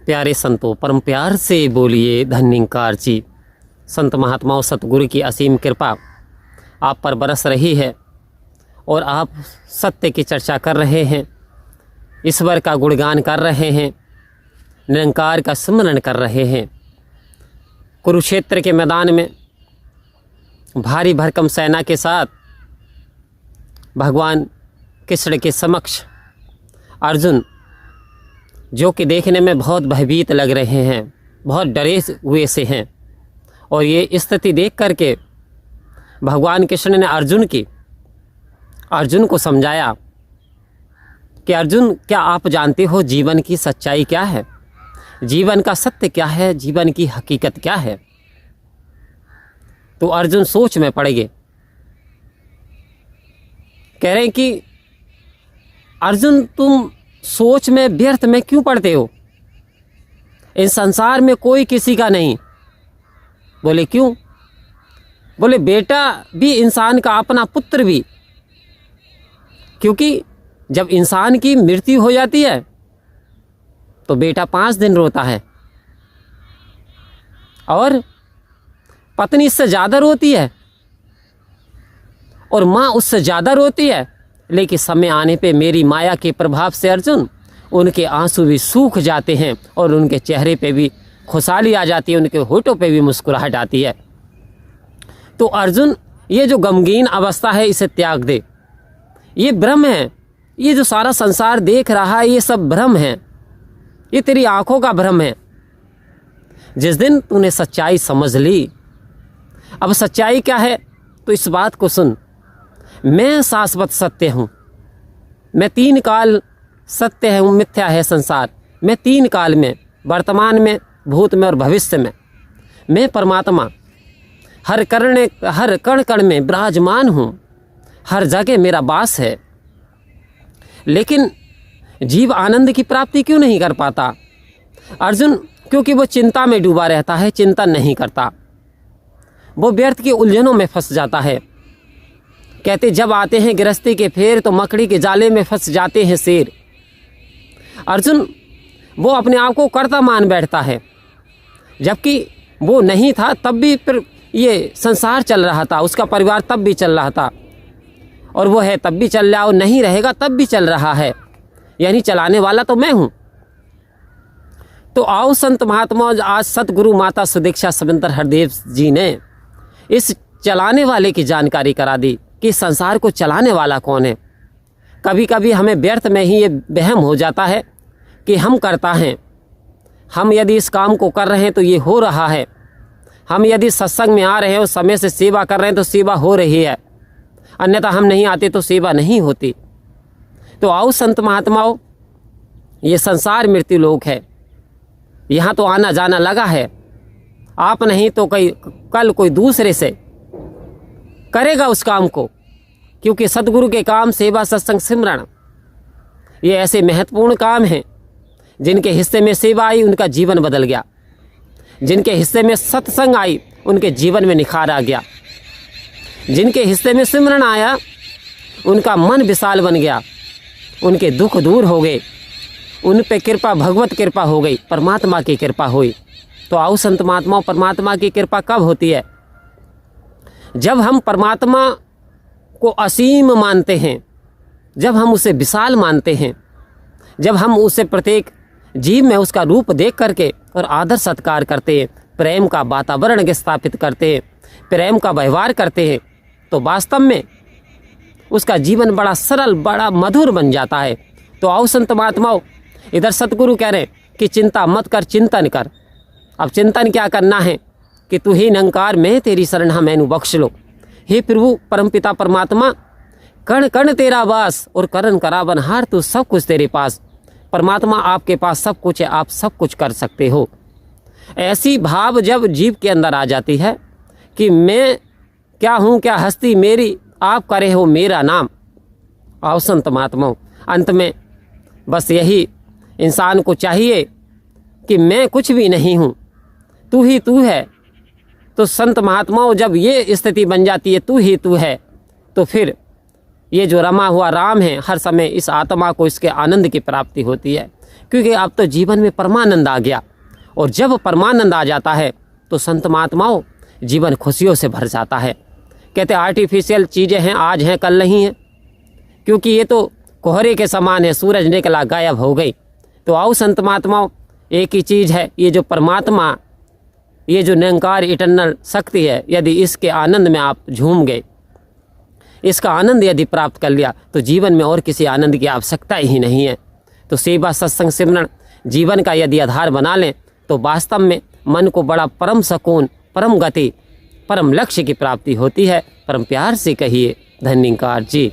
प्यारे संतों, परम प्यार से बोलिए धन्यकार जी। संत महात्माओं, सतगुरु की असीम कृपा आप पर बरस रही है और आप सत्य की चर्चा कर रहे हैं, ईश्वर का गुणगान कर रहे हैं, निरंकार का स्मरण कर रहे हैं। कुरुक्षेत्र के मैदान में भारी भरकम सेना के साथ भगवान कृष्ण के समक्ष अर्जुन, जो कि देखने में बहुत भयभीत लग रहे हैं, बहुत डरे हुए से हैं, और ये स्थिति देख करके भगवान कृष्ण ने अर्जुन को समझाया कि अर्जुन, क्या आप जानते हो जीवन की सच्चाई क्या है, जीवन का सत्य क्या है, जीवन की हकीकत क्या है। तो अर्जुन सोच में पड़ गए। कह रहे हैं कि अर्जुन, तुम सोच में व्यर्थ में क्यों पड़ते हो, इस संसार में कोई किसी का नहीं। बोले क्यों? बोले बेटा भी इंसान का, अपना पुत्र भी, क्योंकि जब इंसान की मृत्यु हो जाती है तो बेटा 5 दिन रोता है और पत्नी इससे ज़्यादा रोती है और माँ उससे ज़्यादा रोती है। लेकिन समय आने पे मेरी माया के प्रभाव से अर्जुन, उनके आंसू भी सूख जाते हैं और उनके चेहरे पे भी खुशहाली आ जाती है, उनके होठों पे भी मुस्कुराहट आती है। तो अर्जुन, ये जो गमगीन अवस्था है इसे त्याग दे, ये भ्रम है। ये जो सारा संसार देख रहा है ये सब भ्रम है, ये तेरी आंखों का भ्रम है। जिस दिन तूने सच्चाई समझ ली, अब सच्चाई क्या है तो इस बात को सुन, मैं शाश्वत सत्य हूँ, मैं 3 काल सत्य हूँ, मिथ्या है संसार। मैं 3 काल में, वर्तमान में, भूत में और भविष्य में, मैं परमात्मा हर कण कण में विराजमान हूँ, हर जगह मेरा वास है। लेकिन जीव आनंद की प्राप्ति क्यों नहीं कर पाता अर्जुन? क्योंकि वो चिंता में डूबा रहता है, चिंतन नहीं करता, वो व्यर्थ की उलझनों में फंस जाता है। कहते जब आते हैं गृहस्थी के फेर तो मकड़ी के जाले में फंस जाते हैं शेर। अर्जुन, वो अपने आप को कर्ता मान बैठता है, जबकि वो नहीं था तब भी फिर ये संसार चल रहा था, उसका परिवार तब भी चल रहा था, और वो है तब भी चल रहा, और नहीं रहेगा तब भी चल रहा है, यानी चलाने वाला तो मैं हूँ। तो आओ संत महात्मा, आज सतगुरु माता सुदीक्षा सविंदर हरदेव जी ने इस चलाने वाले की जानकारी करा दी कि संसार को चलाने वाला कौन है। कभी कभी हमें व्यर्थ में ही ये वहम हो जाता है कि हम करता हैं, हम यदि इस काम को कर रहे हैं तो ये हो रहा है, हम यदि सत्संग में आ रहे हैं और समय से सेवा कर रहे हैं तो सेवा हो रही है, अन्यथा हम नहीं आते तो सेवा नहीं होती। तो आओ संत महात्माओं, ये संसार मृत्यु लोक है, यहाँ तो आना जाना लगा है। आप नहीं तो कल कोई दूसरे से करेगा उस काम को, क्योंकि सतगुरु के काम, सेवा, सत्संग, सिमरण, ये ऐसे महत्वपूर्ण काम हैं। जिनके हिस्से में सेवा आई उनका जीवन बदल गया, जिनके हिस्से में सत्संग आई उनके जीवन में निखार आ गया, जिनके हिस्से में सिमरण आया उनका मन विशाल बन गया, उनके दुख दूर हो गए, उन पे कृपा, भगवत कृपा हो गई, परमात्मा की कृपा हुई। तो आओ संत महात्माओं, परमात्मा की कृपा कब होती है? जब हम परमात्मा को असीम मानते हैं, जब हम उसे विशाल मानते हैं, जब हम उसे प्रत्येक जीव में उसका रूप देख करके और आदर सत्कार करते हैं, प्रेम का वातावरण स्थापित करते हैं, प्रेम का व्यवहार करते हैं, तो वास्तव में उसका जीवन बड़ा सरल, बड़ा मधुर बन जाता है। तो आओ संत महात्माओं, इधर सतगुरु कह रहे हैं कि चिंता मत कर, चिंतन कर। अब चिंतन क्या करना है कि तू ही निरंकार, मैं तेरी शरण मैनू बख्श लो। हे प्रभु परमपिता परमात्मा, कण कण तेरा वास और करण करावन हार, तू सब कुछ तेरे पास। परमात्मा आपके पास सब कुछ है, आप सब कुछ कर सकते हो। ऐसी भाव जब जीव के अंदर आ जाती है कि मैं क्या हूँ, क्या हस्ती मेरी, आप करे हो मेरा नाम। आओ संत महात्माओं, अंत में बस यही इंसान को चाहिए कि मैं कुछ भी नहीं हूँ, तू ही तू है। तो संत महात्माओं, जब ये स्थिति बन जाती है तू ही तू है, तो फिर ये जो रमा हुआ राम है, हर समय इस आत्मा को इसके आनंद की प्राप्ति होती है। क्योंकि अब तो जीवन में परमानंद आ गया। और जब परमानंद आ जाता है तो संत महात्माओं जीवन खुशियों से भर जाता है। कहते आर्टिफिशियल चीज़ें हैं, आज हैं कल नहीं हैं, क्योंकि ये तो कोहरे के समान है, सूरज निकला गायब हो गई। तो आओ संत महात्माओं, एक ही चीज़ है, ये जो परमात्मा, ये जो निरंकार इटर्नल शक्ति है, यदि इसके आनंद में आप झूम गए, इसका आनंद यदि प्राप्त कर लिया, तो जीवन में और किसी आनंद की आवश्यकता ही नहीं है। तो सेवा सत्संग सिमरन जीवन का यदि आधार बना लें तो वास्तव में मन को बड़ा परम सुकून, परम गति, परम लक्ष्य की प्राप्ति होती है। परम प्यार से कहिए धन्यकार जी।